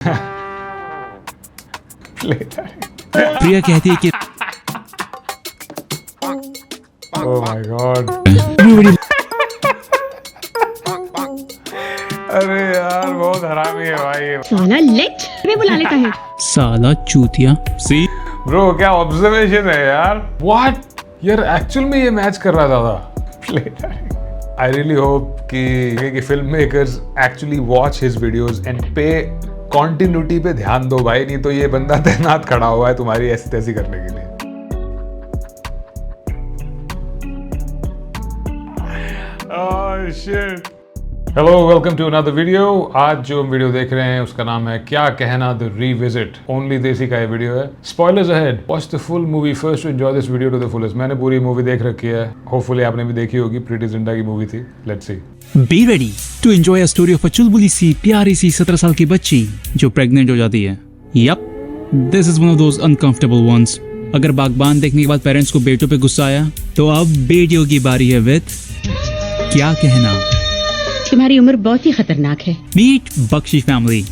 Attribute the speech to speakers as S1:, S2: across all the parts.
S1: प्रिया कहती है कि
S2: Oh my God. अरे यार बहुत हरामी है भाई ये।
S3: साला लेट में बुला लेता है।
S1: साला चूतिया। सी
S2: ब्रो क्या ऑब्जर्वेशन है यार। What? यार एक्चुअल में ये मैच कर रहा था। I really hope कि film makers actually watch his videos and पे कॉन्टिन्यूटी पे ध्यान दो भाई, नहीं तो ये बंदा तैनात खड़ा हुआ है तुम्हारी ऐसी तैसी करने के लिए। Oh shit. Hello, welcome to another video. आज जो हम वीडियो देख रहे हैं उसका नाम है क्या कहना द रीविजिट। ओनली देसी का ये वीडियो है। Spoilers ahead. Watch the full movie first to enjoy this video to the fullest. मैंने पूरी मूवी देख रखी है। Hopefully आपने भी देखी होगी। प्रीटी जिंटा की मूवी थी। Let's see.
S1: Be ready to enjoy a story of a चुलबुली सी प्यारी सी 17 साल की बच्ची जो प्रेग्नेंट हो जाती है। Yup, this is one of those uncomfortable ones. अगर बागबान देखने के बाद पेरेंट्स को बेटों पे गुस्सा आया तो अब बेटियों की बारी है विद क्या कहना।
S3: तुम्हारी उम्र बहुत ही खतरनाक है।
S1: मीट बख्शी फैमिली,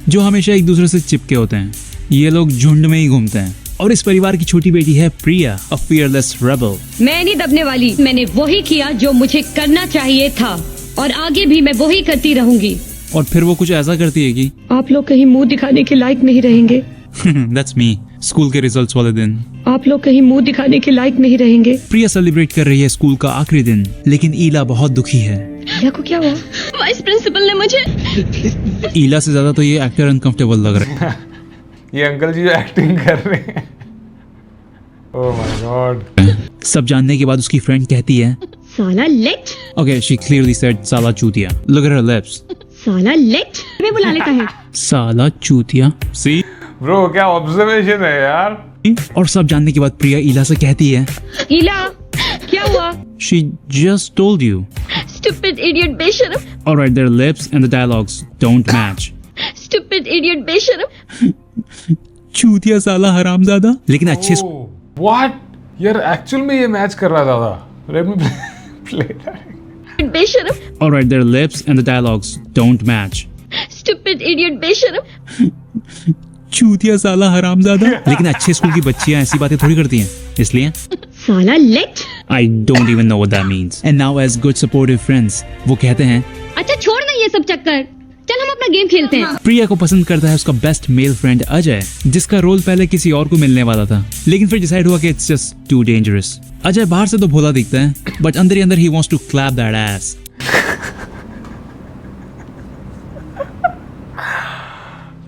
S1: जो हमेशा एक दूसरे से चिपके होते हैं। ये लोग झुंड में ही घूमते हैं और इस परिवार की छोटी बेटी है प्रिया, अ फियरलेस रेबल।
S3: मैं नहीं दबने वाली। मैंने वही किया जो मुझे करना चाहिए था और आगे भी मैं वही करती रहूंगी।
S1: और फिर वो कुछ ऐसा करती है कि
S3: आप लोग कहीं मुंह दिखाने के लायक नहीं रहेंगे।
S1: That's me. स्कूल के रिजल्ट्स वाले दिन
S3: आप लोग कहीं मुंह दिखाने के लायक नहीं रहेंगे।
S1: प्रिया सेलिब्रेट कर रही है स्कूल का आखिरी दिन, लेकिन ईला बहुत दुखी है।
S3: ईला को क्या हुआ? वाइस प्रिंसिपल ने मुझे।
S1: ईला से ज्यादा तो ये एक्टर अनकंफर्टेबल लग रहा है।
S2: ये अंकल जी जो एक्टिंग कर रहे हैं। Oh my God.
S1: सब जानने के बाद उसकी फ्रेंड कहती है
S3: साला late.
S1: Okay, she clearly said साला चूतिया। Look at her lips.
S3: साला लेट में बुला लेता है।
S1: साला चूतिया। सी
S2: ब्रो क्या ऑब्जर्वेशन है यार।
S1: और सब जानने के बाद प्रिया ईला से कहती है
S3: ईला क्या हुआ?
S1: She just told you.
S3: Stupid idiot बेशरम।
S1: Alright, there lips and the dialogues don't match.
S3: Stupid idiot बेशरम।
S1: चूतिया साला हरामजादा। लेकिन अच्छे
S2: What? यार एक्चुअल में ये मैच कर रहा था। Let me play that.
S3: बेशरम।
S1: Alright, there lips and the dialogues don't match.
S3: Stupid idiot बेशरम।
S1: चूतिया साला हरामजादा। लेकिन अच्छे स्कूल की बच्चियां ऐसी बातें थोड़ी करती हैं, इसलिए
S3: साला late.
S1: I don't even know what that means. And now as good supportive friends, वो कहते हैं
S3: अच्छा छोड़ ना ये सब चक्कर, चल हम अपना गेम खेलते हैं।
S1: प्रिया को पसंद करता है उसका बेस्ट मेल फ्रेंड अजय, जिसका रोल पहले किसी और को मिलने वाला था, लेकिन फिर डिसाइड हुआ कि it's just too dangerous. Ajay बाहर से तो भोला दिखता है, बट अंदर ही अंदर ही wants to clap that ass.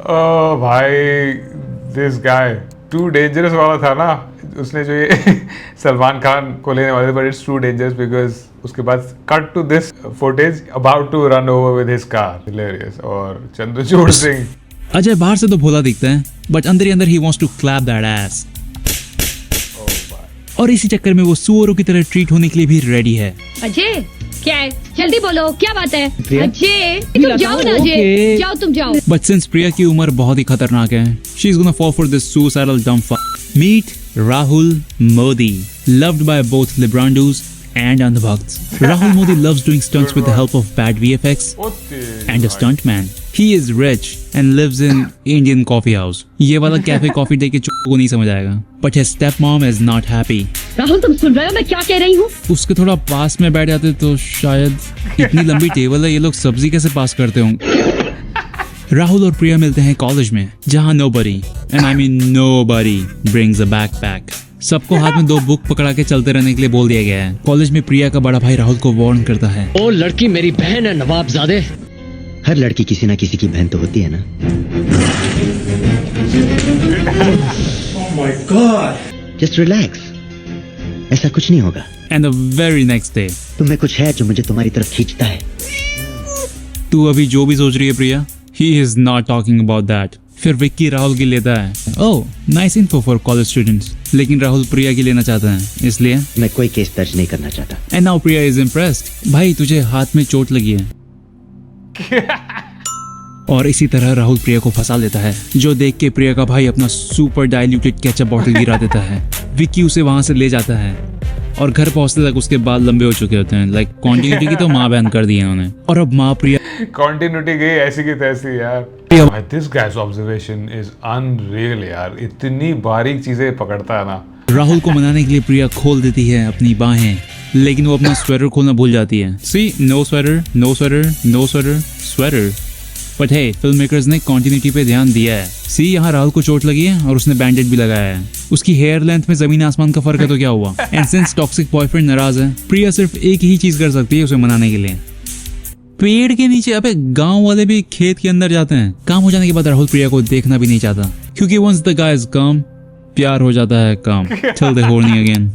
S2: ओ भाई दिस गाय टू डेंजरस वाला था ना, उसने जो ये सलमान खान को लेने वाले, but it's too dangerous because उसके बाद cut to this footage about to run over with his car. Hilarious. और चंद्रचूड़ सिंह।
S1: अजय बाहर से तो भोला दिखता है, बट अंदर ही अंदर ही wants to clap that ass. और इसी चक्कर में वो सुअरों की तरह ट्रीट होने के लिए भी रेडी है।
S3: अजय क्या है? जल्दी बोलो क्या बात है? अजय तुम जाओ ना, अजय जाओ, तुम जाओ।
S1: बट सिंस प्रिया की उम्र बहुत ही खतरनाक है, she is gonna fall for this suicidal dumb fuck. Meet Rahul Modi, loved by both Librandus and Andhbhakts. Rahul Modi loves doing stunts with the help of bad VFX and a stuntman. He is rich and lives in Indian coffee house. ये वाला cafe coffee day के चुप्पू को नहीं समझ आएगा. But his stepmom is not happy.
S3: Rahul तुम सुन रहे हो मैं क्या कह रही हूँ?
S1: उसके थोड़ा पास में बैठ जाते तो शायद। इतनी लंबी टेबल है, ये लोग सब्जी कैसे पास करते होंगे? राहुल और प्रिया मिलते हैं कॉलेज में, जहाँ nobody, and I mean nobody, brings a backpack. सबको हाथ में 2 बुक पकड़ा के चलते रहने के लिए बोल दिया गया है। कॉलेज में प्रिया का बड़ा भाई राहुल को वार्न करता है,
S4: ओ लड़की मेरी बहन है नवाबजादे।
S5: हर लड़की किसी ना किसी की बहन तो होती है ना।
S4: Oh my God.
S5: Just relax, ऐसा कुछ नहीं होगा।
S1: And the very next day,
S5: तुम्हें कुछ है जो मुझे तुम्हारी तरफ खींचता है।
S1: तू अभी जो भी सोच रही है Priya, he is not talking about that. फिर विक्की राहुल की लेता है। Oh nice info for college students. लेकिन राहुल प्रिया की लेना चाहता है, इसलिए
S5: मैं कोई केस दर्ज नहीं करना चाहता।
S1: And now Priya is impressed. भाई तुझे हाथ में चोट लगी है। और इसी तरह राहुल प्रिया को फंसा लेता है, जो देख के प्रिया का भाई अपना सुपर डाइल्यूटेड केचप बॉटल गिरा देता है। विक्की उसे वहां से ले जाता है और घर पहुंचते तक उसके बाल लंबे हो चुके होते हैं। लाइक कॉन्टिन्यूटी की तो माँ बहन कर दी है उन्हें। और अब माँ प्रिया
S2: कंटिन्यूटी गई ऐसी की तैसी यार। This guys observation is unreal यार, इतनी बारीक चीजें पकड़ता है ना।
S1: राहुल को मनाने के लिए प्रिया खोल देती है अपनी बाहें, लेकिन वो अपना स्वेटर खोलना भूल जाती है। See, no sweater, no sweater, no sweater, sweater. But hey, film makers ने कंटिन्यूटी पे ध्यान दिया है। सी, यहाँ राहुल को चोट लगी है और उसने बैंडेज भी लगाया है। उसकी हेयर लेंथ में जमीन आसमान का फर्क है तो क्या हुआ। एंड सिंस टॉक्सिक बॉयफ्रेंड नाराज है, प्रिया सिर्फ एक ही चीज कर सकती है उसे मनाने के लिए, पेड़ के नीचे। अबे गांव वाले भी खेत के अंदर जाते हैं। काम हो जाने के बाद राहुल प्रिया को देखना भी नहीं चाहता, क्योंकि once the guy is come, प्यार हो जाता है काम। Till they horny again.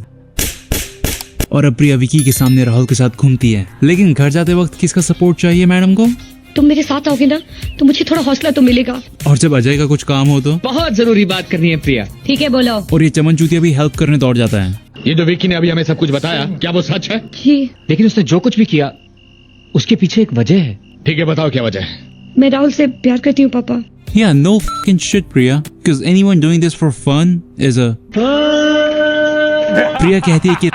S1: और अब प्रिया विकी के सामने राहुल के साथ घूमती है, लेकिन घर जाते वक्त किसका सपोर्ट चाहिए मैडम को?
S3: तुम मेरे साथ आओगे ना तो मुझे थोड़ा हौसला तो मिलेगा।
S1: और जब अजय का कुछ काम हो तो?
S4: बहुत जरूरी बात करनी है प्रिया।
S3: ठीक है, बोलो।
S1: और ये चमन चूतिया भी हेल्प करने दौड़ जाता है।
S4: ये जो विकी ने अभी हमें सब कुछ बताया, क्या वो सच है?
S3: जी।
S4: लेकिन उसने जो कुछ भी किया उसके पीछे एक वजह है। ठीक है, बताओ क्या वजह है?
S3: मैं राहुल से प्यार करती हूँ पापा।
S1: Yeah, no fucking shit, Priya. Because anyone doing this for fun is a... प्रिया कहती है कि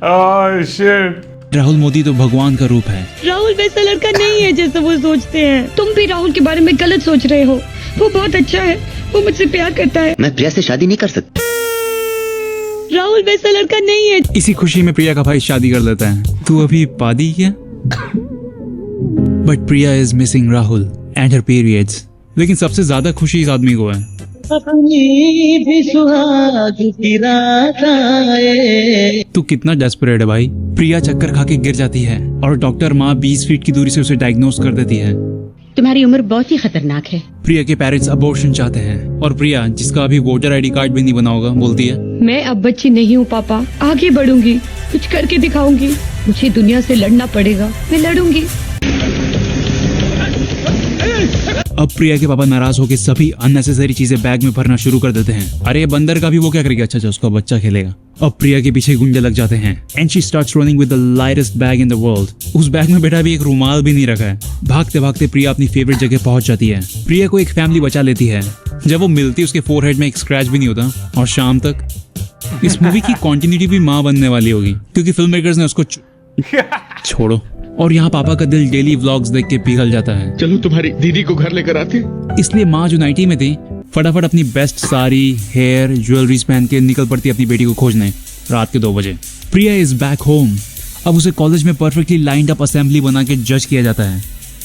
S2: Oh shit.
S1: राहुल मोदी तो भगवान का रूप है।
S3: राहुल वैसा लड़का नहीं है जैसा वो सोचते हैं। तुम भी राहुल के बारे में गलत सोच रहे हो। वो बहुत अच्छा है, वो मुझसे प्यार करता है।
S5: मैं प्रिया से शादी नहीं कर सकता।
S3: राहुल वैसा लड़का नहीं है।
S1: इसी खुशी में प्रिया का भाई शादी कर लेता है। तू अभी पादी क्या? But Priya is missing Rahul and her periods. लेकिन सबसे ज्यादा खुशी इस आदमी को है।
S6: अपनी भी सुहाग की रात आए।
S1: तू कितना डेस्परेट है भाई। प्रिया चक्कर खा के गिर जाती है और डॉक्टर माँ 20 फीट की दूरी से उसे डायग्नोस कर देती है।
S3: तुम्हारी उम्र बहुत ही खतरनाक है।
S1: प्रिया के पेरेंट्स अबॉर्शन चाहते हैं और प्रिया, जिसका अभी वोटर आईडी कार्ड भी नहीं बना होगा, बोलती है
S3: मैं अब बच्ची नहीं हूँ पापा, आगे बढ़ूंगी, कुछ करके दिखाऊंगी। मुझे दुनिया से लड़ना पड़ेगा, मैं लड़ूंगी।
S1: अब प्रिया के पापा नाराज होकर सभी अननेसेसरी चीजें बैग में भरना शुरू कर देते हैं। अरे ये बंदर का भी वो क्या करेगा? अच्छा, उसका बच्चा खेलेगा। अब प्रिया के पीछे गुंडे लग जाते हैं and she starts running with the lightest bag in the world. उस बैग में बेटा भी एक रुमाल भी नहीं रखा है। भागते भागते प्रिया अपनी फेवरेट जगह पहुंच जाती है। प्रिया को एक फैमिली बचा लेती है। जब वो मिलती उसके फोरहेड में एक स्क्रैच भी नहीं होता। और शाम तक इस मूवी की कंटिन्यूटी भी माँ बनने वाली होगी, क्योंकि फिल्म मेकर्स ने उसको छोड़ो। और यहाँ पापा का दिल डेली व्लॉग्स देख के पिघल जाता है।
S4: चलो तुम्हारी दीदी को घर लेकर आते।
S1: इसलिए माँ जो नाइटी में थी, फटाफट अपनी बेस्ट साड़ी, हेयर, ज्वेलरीज पहन के निकल पड़ती अपनी बेटी को खोजने रात के 2 बजे। प्रिया इज बैक होम। अब उसे कॉलेज में परफेक्टली लाइंड अप असेंबली बना के जज किया जाता है।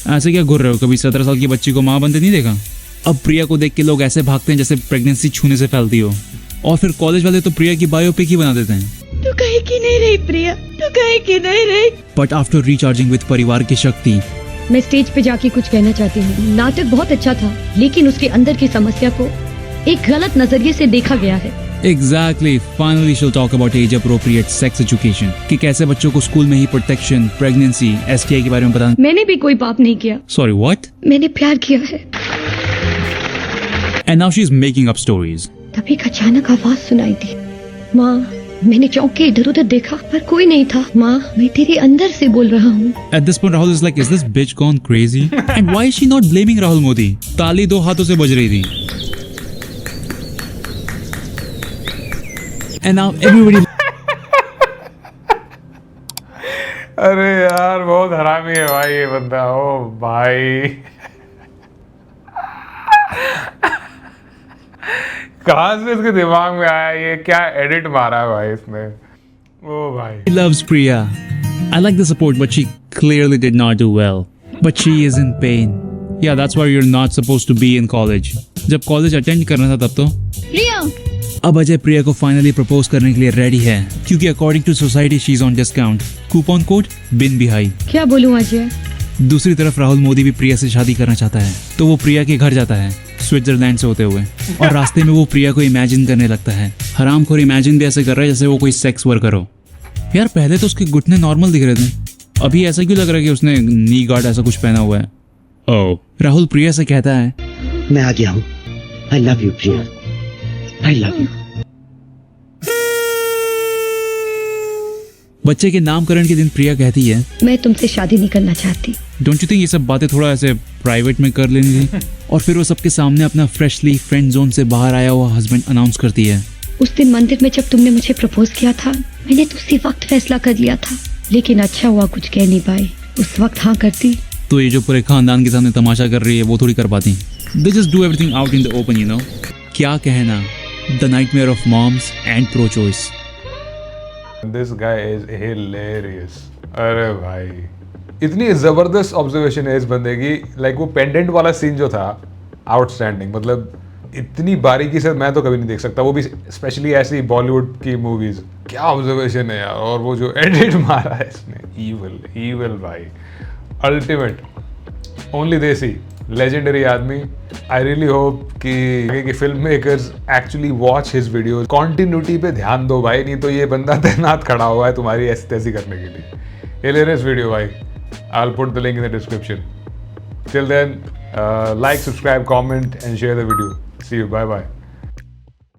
S1: ऐसे क्या घूर रहे हो? कभी 17 साल की बच्ची को माँ बनते नहीं देखा? अब प्रिया को देख के लोग ऐसे भागते हैं जैसे प्रेगनेंसी छूने से फैलती हो। और फिर कॉलेज वाले तो प्रिया की बायोपिक ही बना देते हैं।
S3: तू कहीं की नहीं रही प्रिया, तू कहीं की नहीं रही।
S1: बट आफ्टर रिचार्जिंग विद परिवार की शक्ति,
S3: मैं स्टेज पे जाके कुछ कहना चाहती हूँ। नाटक बहुत अच्छा था, लेकिन उसके अंदर की समस्या को एक गलत नजरिए से देखा गया है।
S1: Exactly. Finally she'll talk about age appropriate sex education, कि कैसे बच्चों को स्कूल में ही प्रोटेक्शन, प्रेगनेंसी, STI के बारे में बताना।
S3: मैंने भी कोई पाप नहीं किया।
S1: Sorry, what?
S3: मैंने प्यार किया है।
S1: And now she's making up stories.
S3: तभी एक अचानक आवाज सुनाई दी, माँ। मैंने चौंक के इधर उधर देखा पर कोई नहीं था। माँ, मैं तेरे अंदर से बोल रहा हूँ।
S1: At this point Rahul is like, is this bitch gone crazy? And why is she not blaming Rahul Modi? ताली 2 हाथों से बज रही थी। And now everybody
S2: अरे यार बहुत हरामी है भाई ये बंदा। ओ भाई कहाँ से इसके दिमाग में आया? ये क्या एडिट मारा है भाई इसने? ओ भाई
S1: loves Priya. I like the support, but she clearly did not do well. But she is in pain. Yeah, that's why you're not supposed to be in college. जब कॉलेज अटेंड करना था तब तो।
S3: प्रिया।
S1: अब अजय प्रिया को फाइनली प्रपोज करने के लिए रेडी है, क्योंकि according to society she is on discount. Coupon code बिन बिहाई।
S3: क्या बोलूं अजय?
S1: दूसरी तरफ राहुल मोदी भी प्रिया से शादी करना चाहता है, तो वो प्रिया के घर जाता है स्विट्जरलैंड से होते हुए। और रास्ते में वो प्रिया को इमेजिन करने लगता है। हरामखोर इमेजिन भी ऐसे कर रहा है जैसे वो कोई सेक्स वर्कर हो। यार पहले तो उसके घुटने नॉर्मल दिख रहे थे, अभी ऐसा क्यों लग रहा है कि उसने नी गार्ड ऐसा कुछ पहना हुआ है? ओह। राहुल प्रिया से कहता है,
S5: मैं आ गया हूँ। I love you Priya, I love you.
S1: बच्चे के नामकरण के दिन प्रिया कहती है,
S3: मैं तुमसे शादी नहीं करना चाहती।
S1: डोंट यू थिंक ये सब बातें थोड़ा ऐसे प्राइवेट में कर लेनी थी? और फिर वो सबके सामने अपना फ्रेशली फ्रेंड जोन से बाहर आया हुआ हस्बैंड अनाउंस करती है।
S3: उस दिन मंदिर में जब तुमने मुझे प्रपोज किया था, मैंने तो उसी वक्त फैसला कर लिया था, लेकिन अच्छा हुआ कुछ कह नहीं पाए। उस वक्त हाँ करती
S1: तो ये जो पूरे खानदान के सामने तमाशा कर रही है वो थोड़ी कर पाती। They just do everything out in the open, you know. क्या कहना? The nightmare of moms and pro-choice.
S2: This guy is hilarious. अरे भाई इतनी जबरदस्त ऑब्जर्वेशन है इस बंदे की। लाइक वो पेंडेंट वाला सीन जो था, आउटस्टैंडिंग। मतलब इतनी बारीकी से मैं तो कभी नहीं देख सकता, वो भी स्पेशली ऐसी बॉलीवुड की मूवीज। क्या ऑब्जर्वेशन है यार। और वो जो एडिट मारा है इसने, ईविल भाई, अल्टीमेट, ओनली देसी, लेजेंडरी आदमी। आई रियली होप कि film makers actually watch his videos. Continuity पे ध्यान दो भाई, नहीं तो ये बंदा तैनात खड़ा हुआ है तुम्हारी ऐसी तैसी करने के लिए। हिलेरियस वीडियो भाई। I'll put the link in the description. Till then, like, subscribe, comment and share the video. See you. Bye bye.